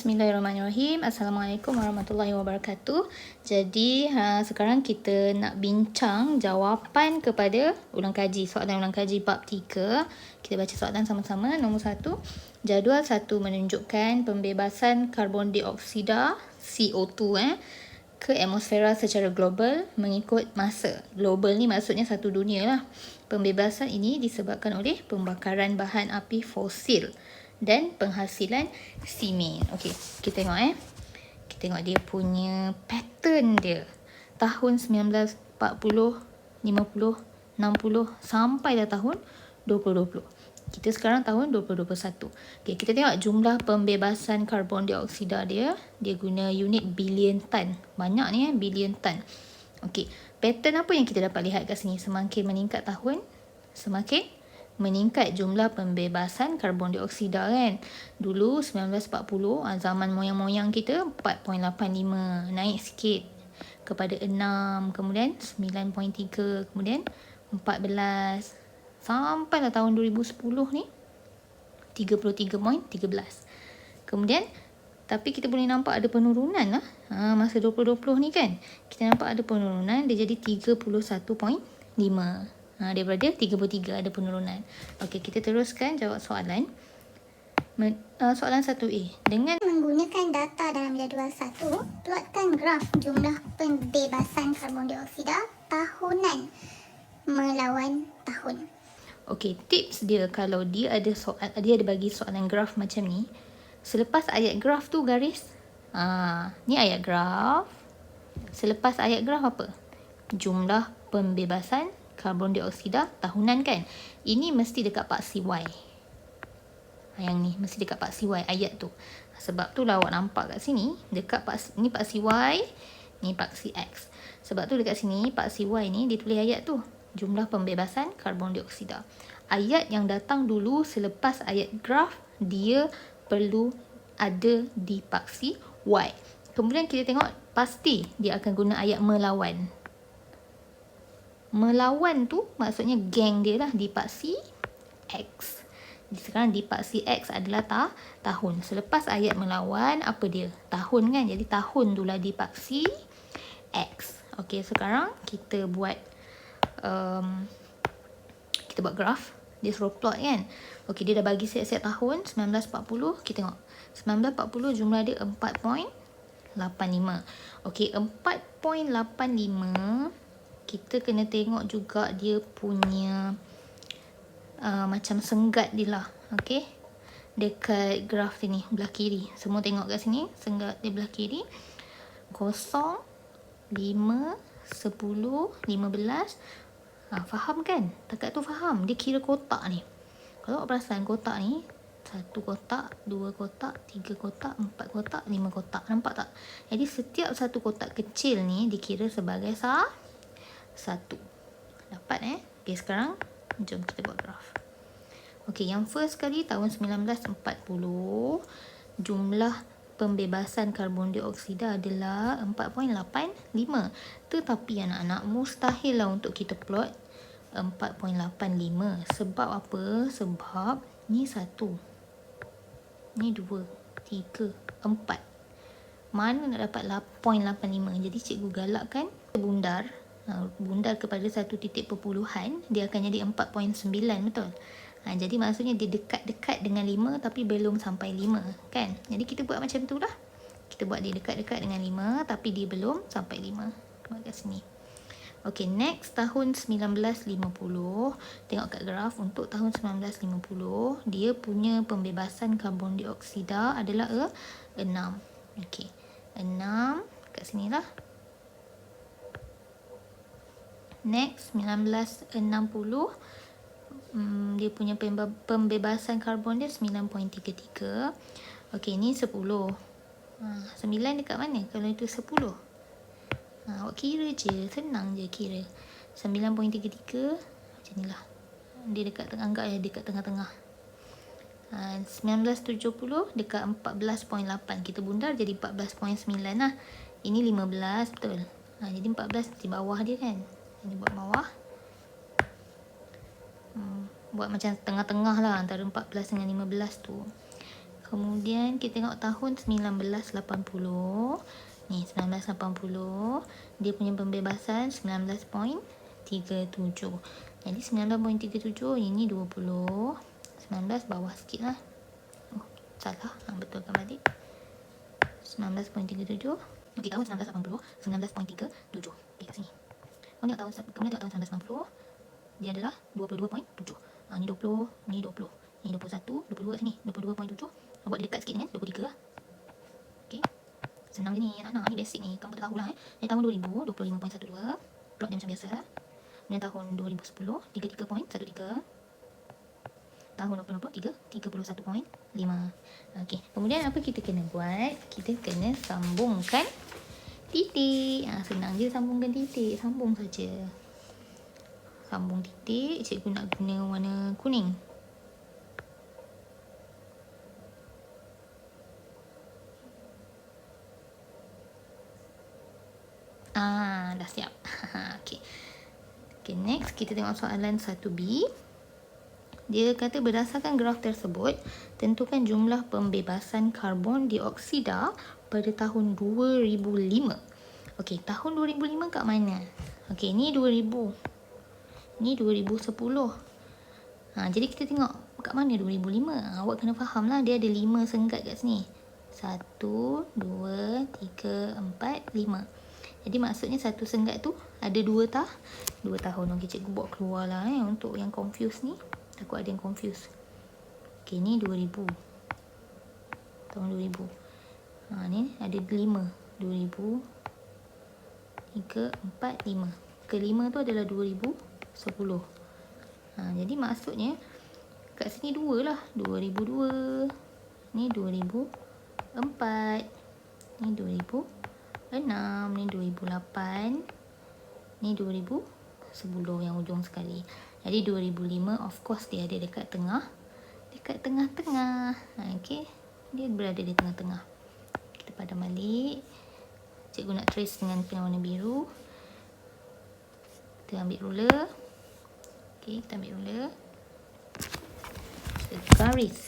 Bismillahirrahmanirrahim. Assalamualaikum warahmatullahi wabarakatuh. Jadi sekarang kita nak bincang jawapan kepada ulang kaji. Soalan ulang kaji bab 3. Kita baca soalan sama-sama. Nombor 1. Jadual 1 menunjukkan pembebasan karbon dioksida CO2 ke atmosfera secara global mengikut masa. Global ni maksudnya satu dunia lah. Pembebasan ini disebabkan oleh pembakaran bahan api fosil dan penghasilan simen. Okey, kita tengok Kita tengok dia punya pattern dia. Tahun 1940, 50, 60 sampai dah tahun 2020. Kita sekarang tahun 2021. Okey, kita tengok jumlah pembebasan karbon dioksida dia. Dia guna unit billion ton. Banyak ni billion ton. Okey, pattern apa yang kita dapat lihat kat sini? Semakin meningkat tahun, semakin meningkat jumlah pembebasan karbon dioksida kan. Dulu 1940 zaman moyang-moyang kita 4.85, naik sikit kepada 6, kemudian 9.3, kemudian 14 sampailah tahun 2010 ni 33.13. Kemudian tapi kita boleh nampak ada penurunan lah. Masa 2020 ni kan kita nampak ada penurunan, dia jadi 31.5. Daripada 33 ada penurunan. Okey, kita teruskan jawab soalan. Soalan 1A. Dengan menggunakan data dalam jadual 1, plotkan graf jumlah pembebasan karbon dioksida tahunan melawan tahun. Okey, tips dia kalau dia ada dia ada bagi soalan graf macam ni, selepas ayat graf tu garis. Ni ayat graf. Selepas ayat graf apa? Jumlah pembebasan karbon dioksida tahunan kan. Ini mesti dekat paksi Y. Yang ni mesti dekat paksi Y ayat tu. Sebab tu lah awak nampak kat sini dekat paksi, ni paksi Y, ni paksi X. Sebab tu dekat sini paksi Y ni dia tulis ayat tu, jumlah pembebasan karbon dioksida. Ayat yang datang dulu selepas ayat graf dia perlu ada di paksi Y. Kemudian kita tengok pasti dia akan guna ayat melawan. Melawan tu maksudnya geng dia lah di paksi X. Sekarang di paksi X adalah tahun. Selepas ayat melawan apa dia? Tahun kan. Jadi tahun tu lah di paksi X. Okey, sekarang kita buat graf. Dia suruh plot kan. Okey, dia dah bagi set-set tahun 1940. Kita tengok 1940 jumlah dia 4.85. Okey, 4.85 kita kena tengok juga dia punya macam senggat dia lah. Okey, dekat graf ni belah kiri. Semua tengok kat sini senggat dia belah kiri. 0, 5, 10, 15. Faham kan? Takat tu faham. Dia kira kotak ni. Kalau awak perasan kotak ni 1 kotak, 2 kotak, 3 kotak, 4 kotak, 5 kotak. Nampak tak? Jadi setiap satu kotak kecil ni dikira sebagai satu. Dapat Okey, sekarang jom kita buat graf. Okey, yang first kali tahun 1940 jumlah pembebasan karbon dioksida adalah 4.85. Tetapi anak-anak mustahil lah untuk kita plot 4.85. Sebab apa? Sebab ni 1, ni 2, 3, 4. Mana nak dapat 0.85? Jadi cikgu galakkan bundar kepada satu titik perpuluhan, dia akan jadi 4.9, betul? Jadi maksudnya dia dekat-dekat dengan 5 tapi belum sampai 5 kan. Jadi kita buat macam tu lah. Kita buat dia dekat-dekat dengan 5 tapi dia belum sampai 5. Buat kat sini. Okey, next tahun 1950. Tengok kat graf untuk tahun 1950 dia punya pembebasan karbon dioksida adalah 6. Okey, 6 kat sinilah. Next 1960 dia punya pembebasan karbon dia 9.33. Okey, ni 10. 9 dekat mana kalau itu 10? Awak kira je, senang je kira. 9.33 macam ni lah. Dia dekat tengah, anggap dekat tengah-tengah. 1970 dekat 14.8. Kita bundar jadi 14.9 lah. Ini 15, betul. Jadi 14 di bawah dia kan. Ini buat bawah. Buat macam tengah-tengah lah antara 14 dengan 15 tu. Kemudian kita tengok tahun 1980. Ni 1980. Dia punya pembebasan 19.37. Jadi 19.37 ini 20. 19 bawah sikit lah. Oh, salah. Betulkan balik. 19.37. Okey, tahun 1980, 19.37. Okey, kat sini. Kemudian tahun 1960, dia adalah 22.7. Ni 20, ni 20. Ni 21, 22 kat sini. 22.7. Buat dia dekat sikit dengan 23 lah. Okey. Senang je ni anak-anak. Ni basic ni. Kamu tak tahulah Ni tahun 2000, 25.12. Plot dia macam biasa. Kemudian tahun 2010, 33.13. Tahun 2023, 31.5. Okey. Kemudian apa kita kena buat? Kita kena sambungkan titik. Senang je sambungkan titik. Sambung saja. Sambung titik. Cikgu nak guna warna kuning. Dah siap. Okey. Okay, next kita tengok soalan 1B. Dia kata berdasarkan graf tersebut, tentukan jumlah pembebasan karbon dioksida pada tahun 2005. Okey, tahun 2005 kat mana? Okey, ni 2000. Ni 2010. Jadi kita tengok kat mana 2005. Awak kena faham lah, dia ada 5 senggat kat sini. 1, 2, 3, 4, 5. Jadi maksudnya satu senggat tu ada 2 tahun. Okey, cikgu buat keluar lah untuk yang confuse ni. Takut ada yang confuse. Okey, ni 2000. Tahun 2000. Ni ada 5. 2000, 3, 4, 5. Kelima tu adalah 2010. Jadi maksudnya kat sini 2 lah. 2002. Ni 2004. Ni 2006. Ni 2008. Ni 2010 yang ujung sekali. Jadi 2005 of course dia ada dekat tengah. Dekat tengah-tengah. Okey. Dia berada di tengah-tengah. Kita padam balik. Cikgu nak trace dengan pen warna biru. Kita ambil ruler. Okey, kita ambil ruler. Kita garis.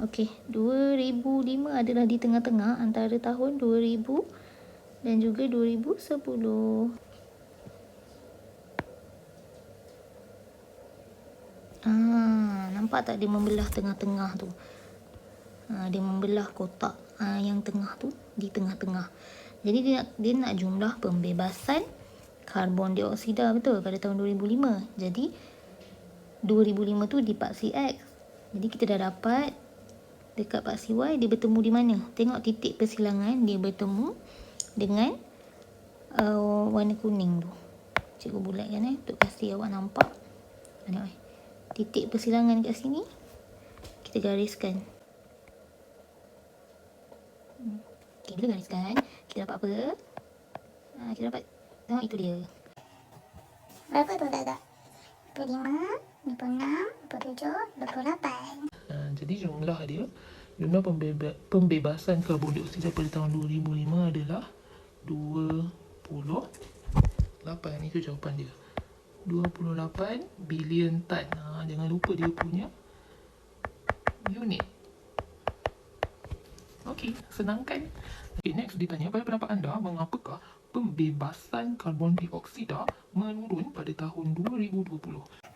Okey, 2005 adalah di tengah-tengah antara tahun 2000 dan juga 2010. Nampak tak dia membelah tengah-tengah tu? Dia membelah kotak yang tengah tu di tengah-tengah. Jadi dia nak jumlah pembebasan karbon dioksida, betul, pada tahun 2005. Jadi 2005 tu di paksi X. Jadi kita dah dapat dekat paksi Y dia bertemu di mana? Tengok titik persilangan dia bertemu dengan warna kuning tu. Cikgu bulatkan untuk kasi awak nampak. Tengok titik persilangan kat sini. Kita gariskan. Okey, bila gariskan, kita dapat apa? Kita dapat, tengok itu dia. Berapa tu tak? 25, 26, 27, 28. Jadi jumlah dia, jumlah pembebasan karbon dioksida pada tahun 2005 adalah 28. Itu jawapan dia. 28 bilion tan. Jangan lupa dia punya unit. Okey, senang kan? Okay, next ditanya, pada pendapat anda, mengapakah pembebasan karbon dioksida menurun pada tahun 2020?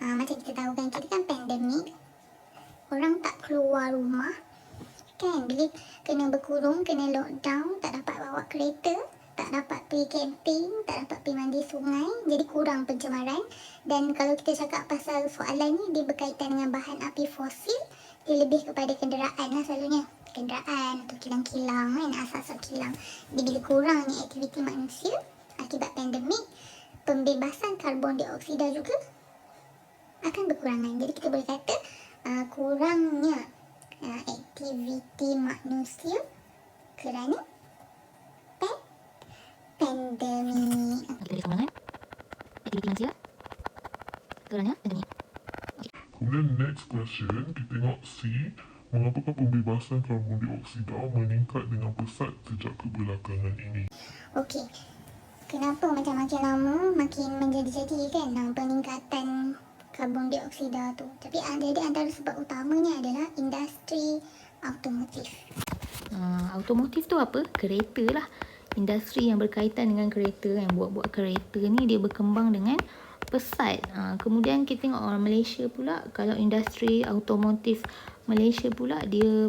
Macam kita tahu kan, kita kan pandemik. Orang tak keluar rumah. Kan, bila kena berkurung, kena lockdown, tak dapat bawa kereta, tak dapat pergi camping, tak dapat pergi mandi sungai. Jadi kurang pencemaran. Dan kalau kita cakap pasal soalan ni, dia berkaitan dengan bahan api fosil. Dia lebih kepada kenderaan lah selalunya. Kenderaan atau kilang-kilang kan, asas-asas kilang. Jadi bila kurangnya aktiviti manusia akibat pandemik, pembebasan karbon dioksida juga akan berkurangan. Jadi kita boleh kata kurangnya aktiviti manusia kerana pandemik. Kita boleh sambungkan aktiviti manusia kerana pandemik. Kemudian next question, kita tengok C. Mengapakah pembebasan karbon dioksida meningkat dengan pesat sejak kebelakangan ini? Okey. Kenapa macam makin lama makin menjadi-jadi kan peningkatan karbon dioksida tu. Tapi jadi antara sebab utamanya adalah industri automotif. Automotif tu apa? Kereta lah. Industri yang berkaitan dengan kereta, yang buat-buat kereta ni dia berkembang dengan pesat. Kemudian kita tengok orang Malaysia pula, kalau industri automotif Malaysia pula dia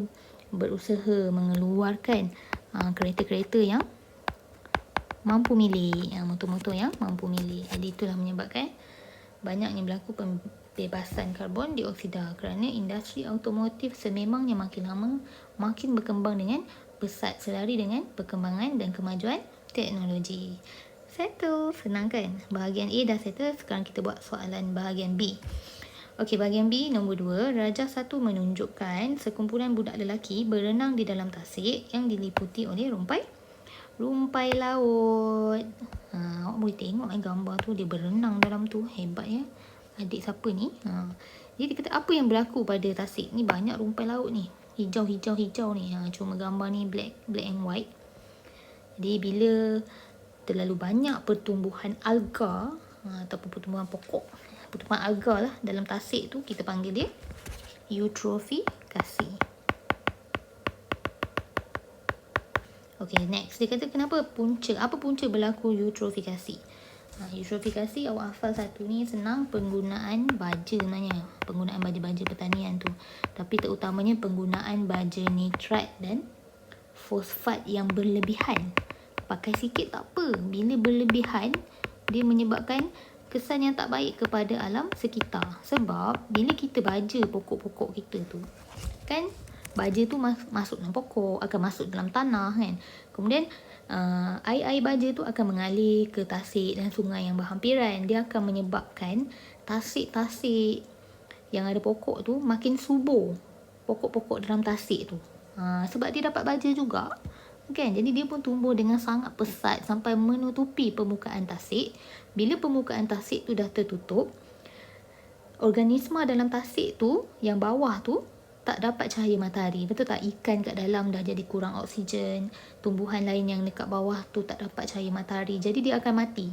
berusaha mengeluarkan kereta-kereta yang mampu milik, motor-motor yang mampu milik. Jadi itulah menyebabkan banyaknya berlaku pembebasan karbon dioksida, kerana industri automotif sememangnya makin lama makin berkembang dengan pesat selari dengan perkembangan dan kemajuan teknologi. Settle, senang kan? Bahagian A dah settle, sekarang kita buat soalan bahagian B. Okey, bahagian B nombor 2, Rajah 1 menunjukkan sekumpulan budak lelaki berenang di dalam tasik yang diliputi oleh rumpai laut. Awak boleh tengok gambar tu, dia berenang dalam tu. Hebat ya. Adik siapa ni? Jadi dia kata apa yang berlaku pada tasik ni, banyak rumpai laut ni. Hijau ni. Cuma gambar ni black and white. Jadi bila terlalu banyak pertumbuhan alga ataupun pertumbuhan pokok, pertumbuhan alga lah dalam tasik tu, kita panggil dia eutrofikasi. Okay, next. Dia kata apa punca berlaku eutrofikasi? Eutrofikasi awak hafal satu ni senang, penggunaan baja sebenarnya. Penggunaan baja-baja pertanian tu. Tapi terutamanya penggunaan baja nitrat dan fosfat yang berlebihan. Pakai sikit tak apa. Bila berlebihan, dia menyebabkan kesan yang tak baik kepada alam sekitar. Sebab bila kita baja pokok-pokok kita tu, kan baja tu masuk dalam pokok, akan masuk dalam tanah kan. Kemudian air baja tu akan mengalir ke tasik dan sungai yang berhampiran. Dia akan menyebabkan tasik-tasik yang ada pokok tu makin subur, pokok-pokok dalam tasik tu. Sebab dia dapat baja juga kan. Jadi dia pun tumbuh dengan sangat pesat sampai menutupi permukaan tasik. Bila permukaan tasik tu dah tertutup, organisma dalam tasik tu yang bawah tu tak dapat cahaya matahari. Betul tak? Ikan kat dalam dah jadi kurang oksigen. Tumbuhan lain yang dekat bawah tu tak dapat cahaya matahari. Jadi dia akan mati.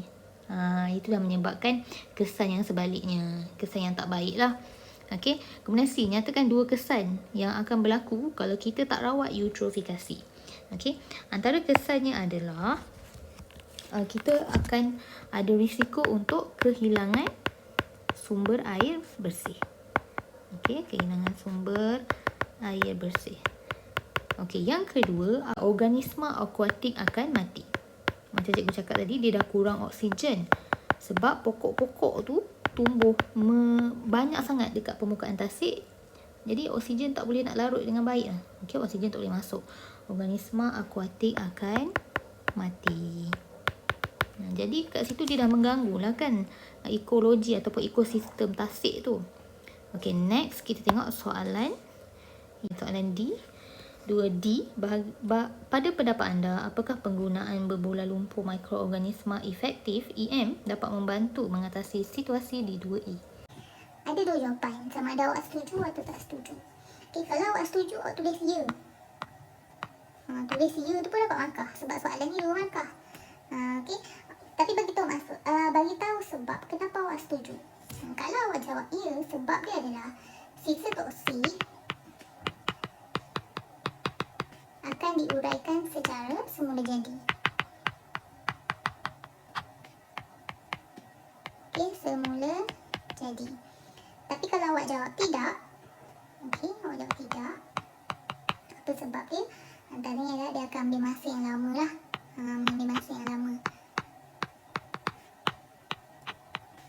Itulah menyebabkan kesan yang sebaliknya. Kesan yang tak baik lah. Okay. Kemudian C, nyatakan 2 kesan yang akan berlaku kalau kita tak rawat eutrofikasi. Okay. Antara kesannya adalah kita akan ada risiko untuk kehilangan sumber air bersih. Okey, kehilangan sumber air bersih. Okey, yang kedua, organisma akuatik akan mati. Macam cikgu cakap tadi, dia dah kurang oksigen. Sebab pokok-pokok tu tumbuh banyak sangat dekat permukaan tasik. Jadi oksigen tak boleh nak larut dengan baik lah. Okey, oksigen tak boleh masuk. Organisma akuatik akan mati. Jadi kat situ dia dah mengganggu lah kan ekologi ataupun ekosistem tasik tu. Okay, next kita tengok soalan D. 2D. Pada pendapat anda, apakah penggunaan berbola lumpur mikroorganisma efektif EM dapat membantu mengatasi situasi di 2E? Ada 2 jawapan, sama ada awak setuju atau tak setuju. Okay, kalau awak setuju, awak tulis ya. Tulis ya tu pun dapat markah sebab soalan ni 2 markah. Okay, tapi bagi tahu sebab kenapa awak setuju. Kalau awak jawab ya, sebab dia adalah sisa toksik akan diuraikan secara semula jadi. Okey, semula jadi. Tapi kalau awak jawab tidak, awak jawab tidak, apa sebab dia? Antaranya adalah dia akan ambil masa yang lama lah. Ambil masa yang lama.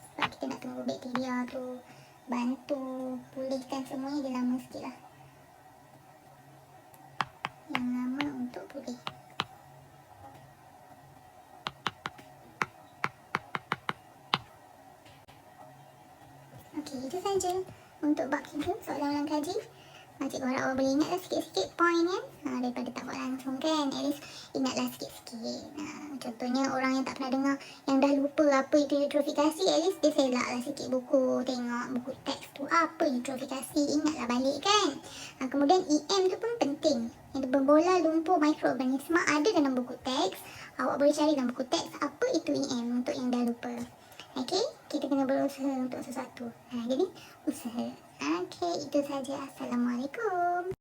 Sebab kita nak tunggu bakteria tu bantu pulihkan semuanya, dia lama sikit lah. Yang lama untuk pulih. Okey, itu saja untuk bab 3 soalan ulang kaji. Cikgu harap awak boleh ingatlah sikit-sikit point kan. Daripada tak buat langsung kan, at least ingatlah sikit-sikit. Contohnya orang yang tak pernah dengar, yang dah lupa apa itu eutrofikasi, at least dia selak lah sikit buku, tengok buku teks tu apa eutrofikasi, ingatlah balik kan. Kemudian EM tu pun penting. Yang berbola lumpur mikroorganisma ada dalam buku teks. Awak boleh cari dalam buku teks apa itu EM untuk yang dah lupa. Okey, kita kena berusaha untuk sesuatu. Jadi, usaha. Okey, itu saja. Assalamualaikum.